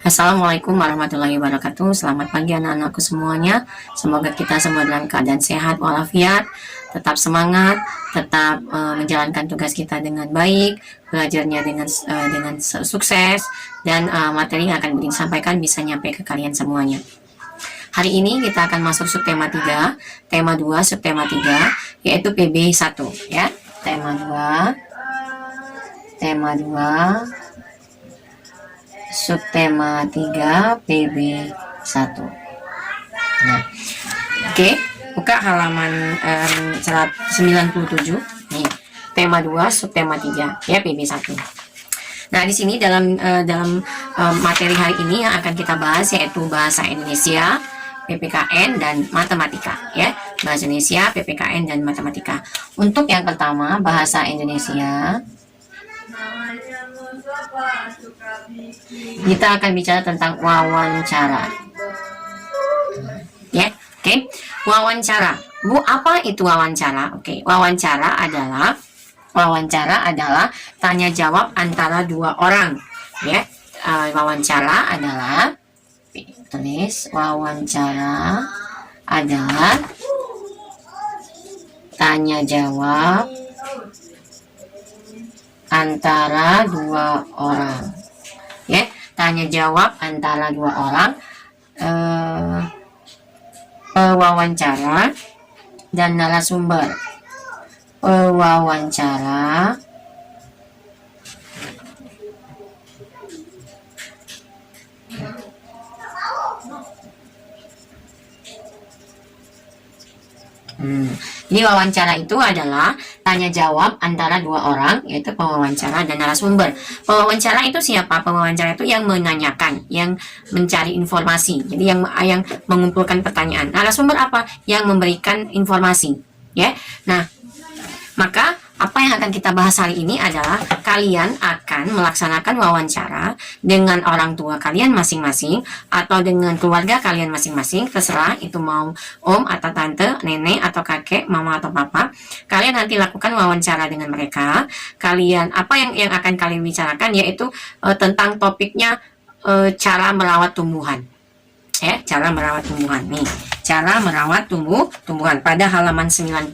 Assalamualaikum warahmatullahi wabarakatuh. Selamat pagi anak-anakku semuanya. Semoga kita semua dalam keadaan sehat walafiat, tetap semangat, tetap menjalankan tugas kita dengan baik, belajarnya dengan sukses, dan materi yang akan disampaikan bisa nyampe ke kalian semuanya. Hari ini kita akan masuk subtema 3, tema 2, subtema 3, yaitu PB1 ya. Tema 2 subtema 3 PB1. Nah, oke, buka halaman 97. Nih, tema 2 subtema 3 ya PB1. Nah, di sini dalam materi hari ini yang akan kita bahas yaitu bahasa Indonesia, PPKN dan matematika ya. Bahasa Indonesia, PPKN dan matematika. Untuk yang pertama, bahasa Indonesia, kita akan bicara tentang wawancara. Ya, oke. Wawancara. Bu, apa itu wawancara? Oke, wawancara adalah tanya jawab antara dua orang. Ya, wawancara adalah tanya jawab antara dua orang. Ya, tanya jawab antara dua orang, pewawancara dan narasumber. Pewawancara Jadi wawancara itu adalah tanya jawab antara dua orang, yaitu pewawancara dan narasumber. Pewawancara itu siapa? Pewawancara itu yang menanyakan, yang mencari informasi. Jadi yang mengumpulkan pertanyaan. Narasumber apa? Yang memberikan informasi. Ya. Nah, maka apa yang akan kita bahas hari ini adalah kalian akan melaksanakan wawancara dengan orang tua kalian masing-masing atau dengan keluarga kalian masing-masing, terserah itu mau om atau tante, nenek atau kakek, mama atau papa. Kalian nanti lakukan wawancara dengan mereka. Kalian apa yang akan kalian bicarakan yaitu tentang topiknya cara merawat tumbuhan. Ya, cara merawat tumbuhan nih. Cara merawat tumbuhan pada halaman 98.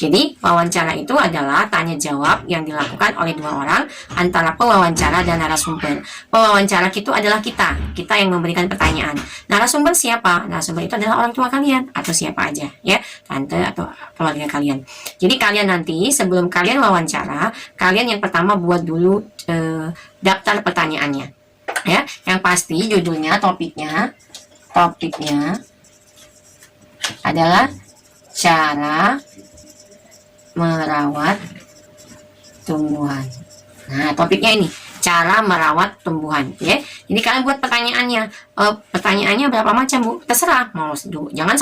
Jadi, wawancara itu adalah tanya jawab yang dilakukan oleh dua orang antara pewawancara dan narasumber. Pewawancara itu adalah kita yang memberikan pertanyaan. Narasumber siapa? Narasumber itu adalah orang tua kalian atau siapa aja, ya, tante atau keluarga kalian. Jadi, kalian nanti sebelum kalian wawancara, kalian yang pertama buat dulu daftar pertanyaannya. Ya, yang pasti judulnya, topiknya adalah cara merawat tumbuhan. Nah, topiknya ini cara merawat tumbuhan, ya. Jadi kalian buat pertanyaannya. Pertanyaannya berapa macam, Bu? Terserah, mau jangan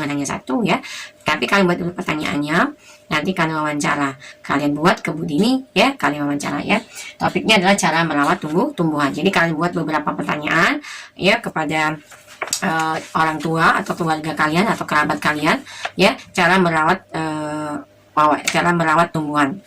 hanya satu, ya. Tapi kalian buat dulu pertanyaannya. Nanti kalian wawancara. Kalian buat ke Bu Dini, ya. Kalian wawancara, ya. Topiknya adalah cara merawat tumbuhan. Jadi kalian buat beberapa pertanyaan, ya, kepada orang tua atau keluarga kalian atau kerabat kalian, ya, cara merawat tumbuhan.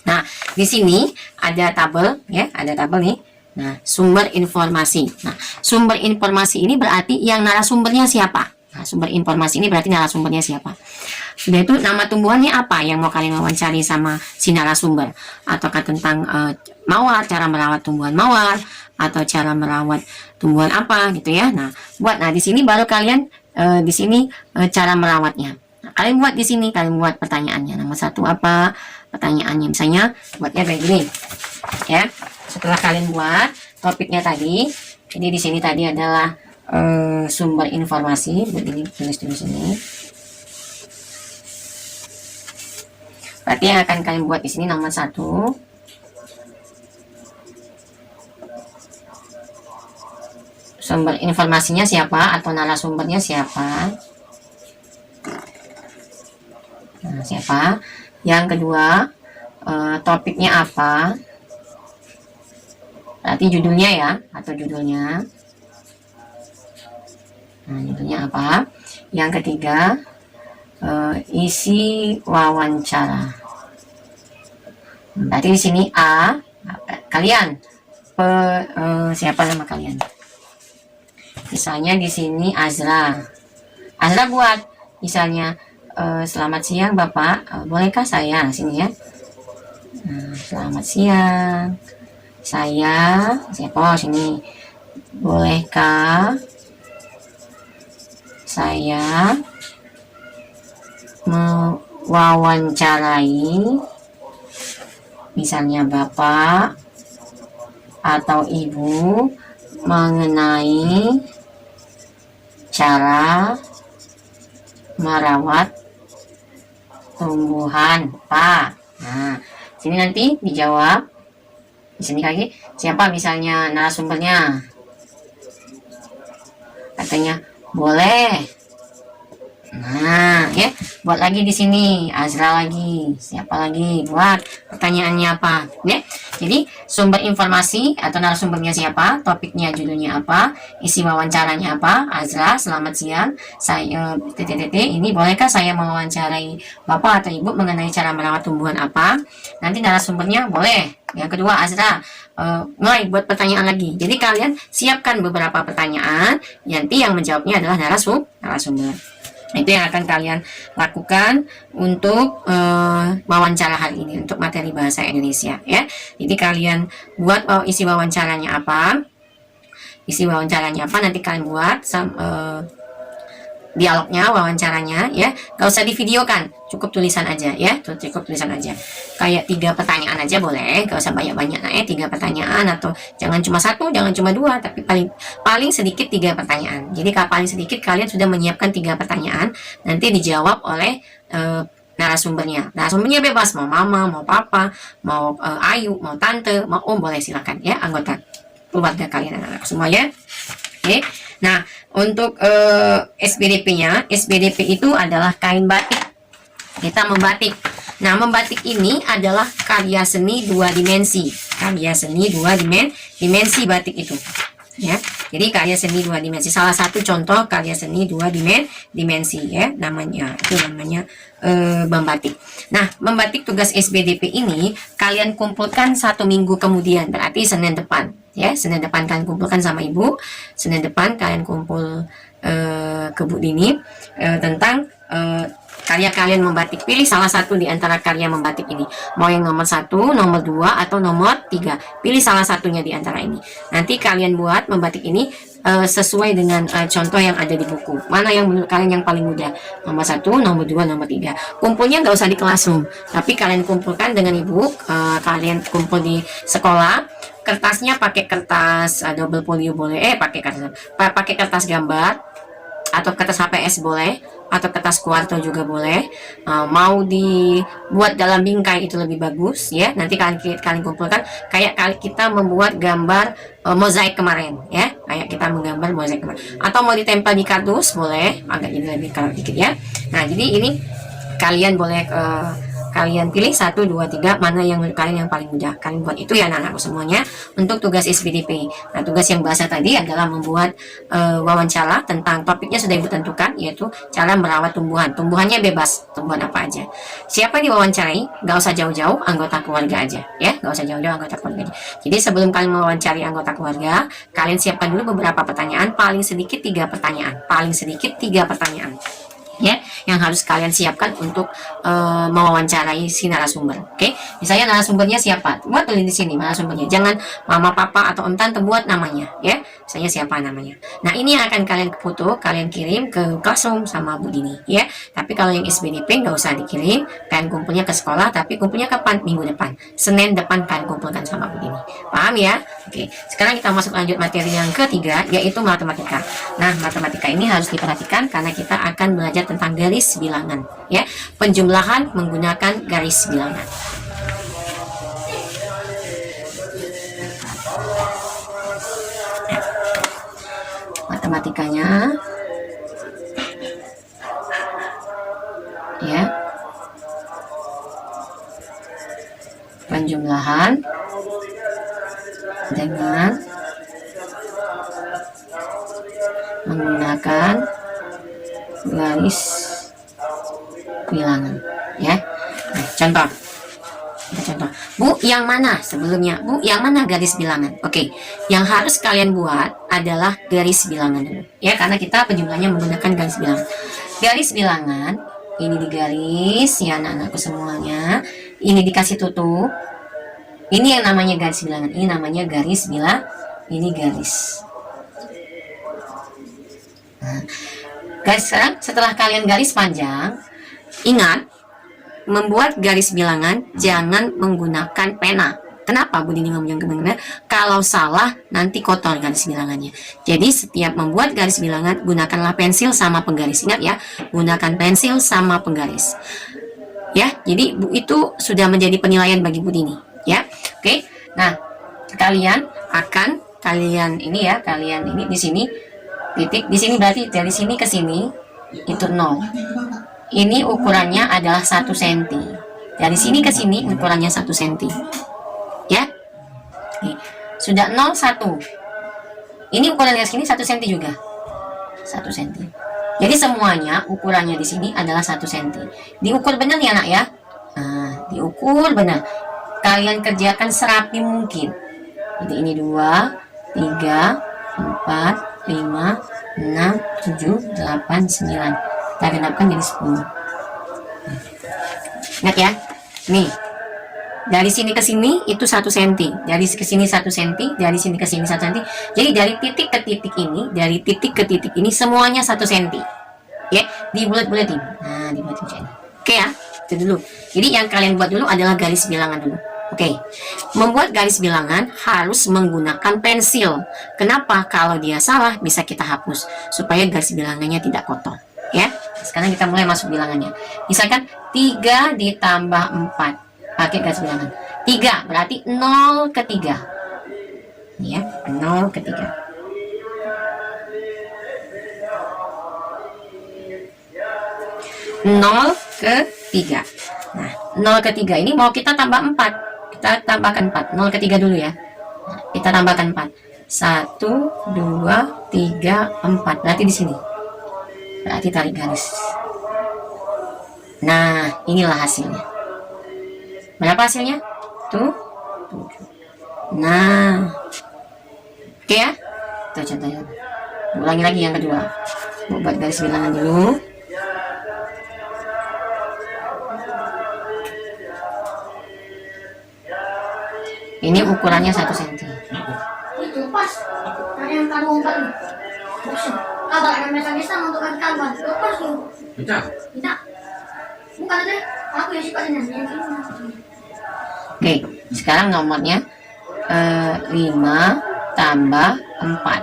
Nah, di sini ada tabel, ya, ada tabel nih. Nah, sumber informasi. Nah, sumber informasi ini berarti yang narasumbernya siapa? Nah, sumber informasi ini berarti narasumbernya siapa? Sudah itu nama tumbuhannya apa yang mau kalian wawancari sama si narasumber? Ataukah tentang mawar, cara merawat tumbuhan mawar, atau cara merawat tumbuhan apa gitu ya. Nah, di sini baru kalian di sini cara merawatnya. Nah, kalian buat di sini, kalian buat pertanyaannya. Nomor 1 apa? Pertanyaannya misalnya buatnya kayak gini. Ya. Setelah kalian buat topiknya tadi, jadi di sini tadi adalah sumber informasi. Buat ini tulis di sini. Berarti yang akan kalian buat di sini nomor 1, sumber informasinya siapa atau narasumbernya siapa. Nah, siapa. Yang kedua, topiknya apa. Berarti judulnya, ya, atau judulnya. Nah, judulnya apa. Yang ketiga, isi wawancara. Berarti di sini A, kalian siapa nama kalian? Misalnya di sini Azra. Azra buat misalnya selamat siang Bapak, bolehkah saya sini ya. Nah, selamat siang. Siapa sini. Bolehkah saya mewawancarai misalnya Bapak atau Ibu mengenai cara merawat tumbuhan Pak. Nah, sini nanti dijawab. Di sini lagi siapa misalnya narasumbernya. Katanya boleh. Nah, ya, buat lagi di sini Azra lagi. Siapa lagi? Buat pertanyaannya apa? Ya. Jadi, sumber informasi atau narasumbernya siapa? Topiknya judulnya apa? Isi wawancaranya apa? Azra, selamat siang. Saya ini bolehkah saya mewawancarai Bapak atau Ibu mengenai cara merawat tumbuhan apa? Nanti narasumbernya boleh. Yang kedua, Azra mulai buat pertanyaan lagi. Jadi kalian siapkan beberapa pertanyaan. Nanti yang menjawabnya adalah narasumber. Itu yang akan kalian lakukan untuk wawancara hari ini, untuk materi bahasa Indonesia ya. Jadi kalian buat isi wawancaranya apa, nanti kalian buat dialognya, wawancaranya ya. Gak usah divideokan, cukup tulisan aja ya, cukup tulisan aja. Kayak 3 pertanyaan aja boleh, gak usah banyak-banyak. Nah, 3 pertanyaan, atau jangan cuma 1, jangan cuma 2, tapi paling sedikit 3 pertanyaan. Jadi kalau paling sedikit kalian sudah menyiapkan 3 pertanyaan, nanti dijawab oleh narasumbernya. Narasumbernya bebas, mau mama, mau papa, mau Ayu, mau tante, mau om, boleh silakan ya, anggota keluarga kalian anak-anak semua ya. Oke. Nah, untuk SBDP-nya, SBDP itu adalah kain batik. Kita membatik. Nah, membatik ini adalah karya seni 2 dimensi. Karya seni 2 dimensi batik itu. Ya. Jadi karya seni 2 dimensi. Salah satu contoh karya seni 2 dimensi ya, namanya membatik. Nah, membatik tugas SBDP ini kalian kumpulkan 1 minggu kemudian, berarti Senin depan. Ya, Senin depan kalian kumpulkan sama Ibu. Senin depan kalian kumpul ke Bu Dini tentang karya kalian membatik. Pilih salah satu di antara karya membatik ini. Mau yang nomor 1, nomor 2, atau nomor 3. Pilih salah satunya di antara ini. Nanti kalian buat membatik ini sesuai dengan contoh yang ada di buku. Mana yang menurut kalian yang paling mudah? Nomor 1, nomor 2, nomor 3. Kumpulnya nggak usah di classroom, tapi kalian kumpulkan dengan Ibu. Kalian kumpul di sekolah. Kertasnya pakai kertas double folio boleh, pakai kertas gambar, atau kertas HPS boleh, atau kertas kuarto juga boleh. Mau dibuat dalam bingkai itu lebih bagus ya. Nanti kalian kumpulkan kayak kita membuat gambar mozaik kemarin ya, kayak kita menggambar mozaik kemarin. Atau mau ditempel di kardus boleh, agak jadi lebih kalau dikit ya. Nah, jadi ini kalian boleh kalian pilih 1, 2, 3, mana yang menurut kalian yang paling mudah. Kalian buat itu ya anak-anakku semuanya untuk tugas SBDP. Nah, tugas yang bahasa tadi adalah membuat wawancara tentang topiknya sudah Ibu tentukan, yaitu cara merawat tumbuhan. Tumbuhannya bebas, tumbuhan apa aja. Siapa diwawancarai, gak usah jauh-jauh, anggota keluarga aja ya, gak usah jauh-jauh, anggota keluarga aja. Jadi sebelum kalian mewawancari anggota keluarga, kalian siapkan dulu beberapa pertanyaan, paling sedikit 3 pertanyaan, ya, yang harus kalian siapkan untuk mewawancarai si narasumber. Oke, misalnya narasumbernya siapa? Buat tulis di sini narasumbernya. Jangan mama, papa, atau om tante, buat namanya, ya. Misalnya siapa namanya. Nah, ini yang akan kalian foto, kalian kirim ke classroom sama Bu Dini, ya. Tapi kalau yang SBDP nggak usah dikirim, kalian kumpulnya ke sekolah, tapi kumpulnya kapan? Minggu depan, Senin depan kalian kumpulkan sama Bu Dini. Paham ya? Oke, sekarang kita masuk lanjut materi yang ketiga, yaitu matematika. Nah, matematika ini harus diperhatikan karena kita akan belajar tentang garis bilangan ya, penjumlahan menggunakan garis bilangan. Ya. Matematikanya ya, penjumlahan dengan menggunakan garis bilangan ya. Nah, contoh Bu, yang mana sebelumnya? Bu, yang mana garis bilangan? Oke, yang harus kalian buat adalah garis bilangan dulu. Ya, karena kita penjumlahnya menggunakan garis bilangan. Garis bilangan, ini digaris, ya anak-anakku semuanya. Ini dikasih tutup. Ini yang namanya garis bilangan. Ini namanya garis bilang. Ini garis. Nah, guys, setelah kalian garis panjang, ingat, membuat garis bilangan jangan menggunakan pena. Kenapa Bu Dini ngomong jangan pena? Kalau salah nanti kotor garis bilangannya. Jadi setiap membuat garis bilangan gunakanlah pensil sama penggaris. Ingat ya, gunakan pensil sama penggaris. Ya, jadi Bu itu sudah menjadi penilaian bagi Bu Dini. Ya, oke. Nah, kalian ini di sini titik, di sini berarti dari sini ke sini itu 0. Ini ukurannya adalah 1 cm. Dari sini ke sini ukurannya 1 cm. Ya. Oke. Sudah 0, 1. Ini ukuran dari sini 1 cm juga. 1 cm. Jadi semuanya ukurannya di sini adalah 1 cm. Diukur benar ya, Nak ya? Nah, diukur benar. Kalian kerjakan serapi mungkin. Jadi ini 2, 3, 4, 5, 6, 7, 8, 9. Kita genapkan jadi 10. Ingat ya, nih dari sini ke sini itu 1 cm, dari ke sini 1 cm, dari sini ke sini 1 cm. Jadi dari titik ke titik ini, dari titik ke titik ini semuanya 1 cm. Ya, dibulat-bulatin. Nah, dibulat-bulatin. Oke ya, itu dulu. Jadi yang kalian buat dulu adalah garis bilangan dulu. Oke, membuat garis bilangan harus menggunakan pensil. Kenapa? Kalau dia salah bisa kita hapus supaya garis bilangannya tidak kotor. Ya, sekarang kita mulai masuk bilangannya. Misalkan 3 ditambah 4 pakai garis bilangan. 3 berarti 0 ke 3. Ya, 0 ke 3. Nol ke 3. Nah, 0 ke 3 ini mau kita tambah 4. Kita tambahkan 4. 0 ke 3 dulu ya. Nah, kita tambahkan 4. 1, 2, 3, 4. Berarti di sini. Berarti tarik garis. Nah, inilah hasilnya. Berapa hasilnya? Tuh. Nah. Oke ya. Itu contohnya. Ulangi lagi yang kedua. Buat garis bilangan dulu. Ini ukurannya 1 cm. Itu pas. Ada yang kado umpan. Kabar ada mesa-mesa untuk kawan. Lepas tuh. Tidak. Bukan ada. Aku yang sifatnya yang ini. Oke, sekarang nomornya 5 tambah 4.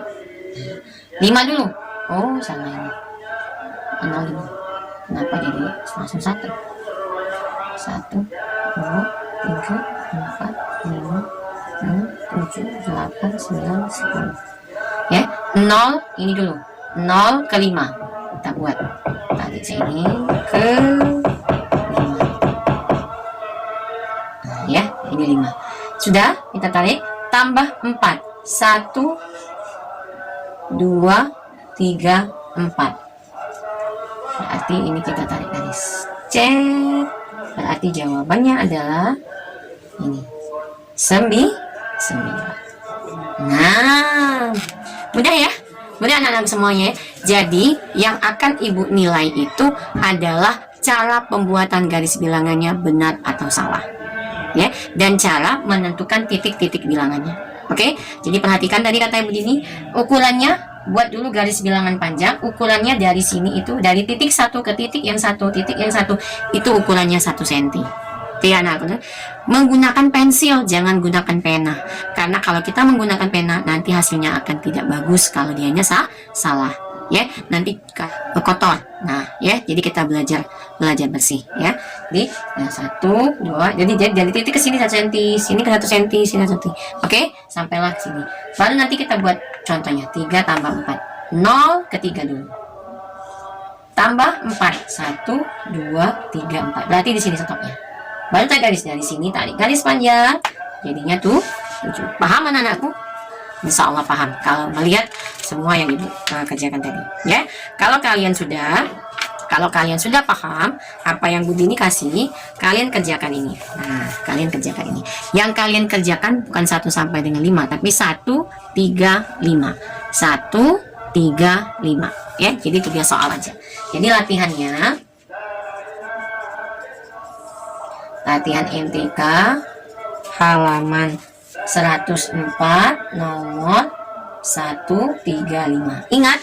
5 dulu. Oh, sama ini. 0 dulu. Kenapa jadi langsung 1? 1, 2, 3, 4, 5, 6, 7, 8, 9, 10. Ya, 0 ini dulu. 0 ke 5. Kita buat. Tarik sini ke 5. Nah, ya, ini 5. Sudah, kita tarik. Tambah 4. 1, 2, 3, 4. Berarti ini kita tarik garis. Cek. Berarti jawabannya adalah ini. 9. Nah, mudah ya? Mudah anak-anak semuanya. Jadi, yang akan Ibu nilai itu adalah cara pembuatan garis bilangannya benar atau salah. Ya, dan cara menentukan titik-titik bilangannya. Oke? Jadi perhatikan tadi kata Ibu Dini, ukurannya buat dulu garis bilangan panjang, ukurannya dari sini itu dari titik 1 ke titik yang 1, titik yang 1 itu ukurannya 1 cm. Ya, anak, menggunakan pensil, jangan gunakan pena. Karena kalau kita menggunakan pena, nanti hasilnya akan tidak bagus kalau dianya salah. Ya, nanti kotor. Nah, ya, jadi kita belajar bersih. Ya, jadi 1, 2, jadi dari titik ke sini 1 cm, sini ke 1 cm, sini 1 cm. Oke, sampailah ke sini. Baru nanti kita buat contohnya 3 tambah 4, 0 ke 3 dulu. Tambah 4, 1, 2, 3, 4. Berarti di sini stopnya. Baru tarik garis dari sini, tarik garis panjang, jadinya tuh 7. Paham anak-anakku? Insya Allah paham kalau melihat semua yang Ibu kerjakan tadi. Ya, kalau kalian sudah Kalau kalian sudah paham apa yang Bu Dini kasih, kalian kerjakan ini. Nah, kalian kerjakan ini. Yang kalian kerjakan bukan 1 sampai dengan 5, tapi 1, 3, 5. 1, 3, 5. Ya, jadi 3 soal aja. Jadi latihan MTK halaman 104 nomor 135. Ingat,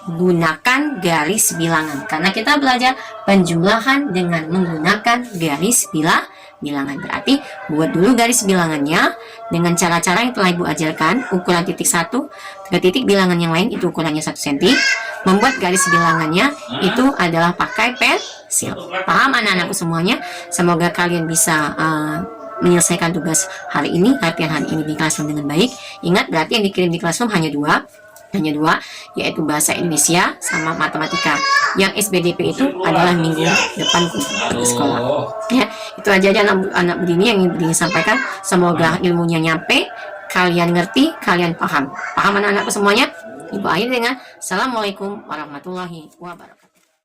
gunakan garis bilangan karena kita belajar penjumlahan dengan menggunakan garis bilangan. Berarti buat dulu garis bilangannya dengan cara-cara yang telah Ibu ajarkan. Ukuran titik 1 ke titik bilangan yang lain itu ukurannya 1 cm. Membuat garis bilangannya itu adalah pakai pensil. Paham anak-anakku semuanya? Semoga kalian bisa menyelesaikan tugas hari ini, latihan hari ini di Classroom dengan baik. Ingat, berarti yang dikirim di Classroom hanya dua, yaitu bahasa Indonesia sama matematika. Yang SBDP itu adalah minggu depan di sekolah. Ya, itu aja anak Bu Dini yang ingin Bu Dini sampaikan. Semoga ilmunya nyampe, kalian ngerti, kalian paham. Paham anak-anakku semuanya? Ibu akhir dengan Assalamualaikum warahmatullahi wabarakatuh.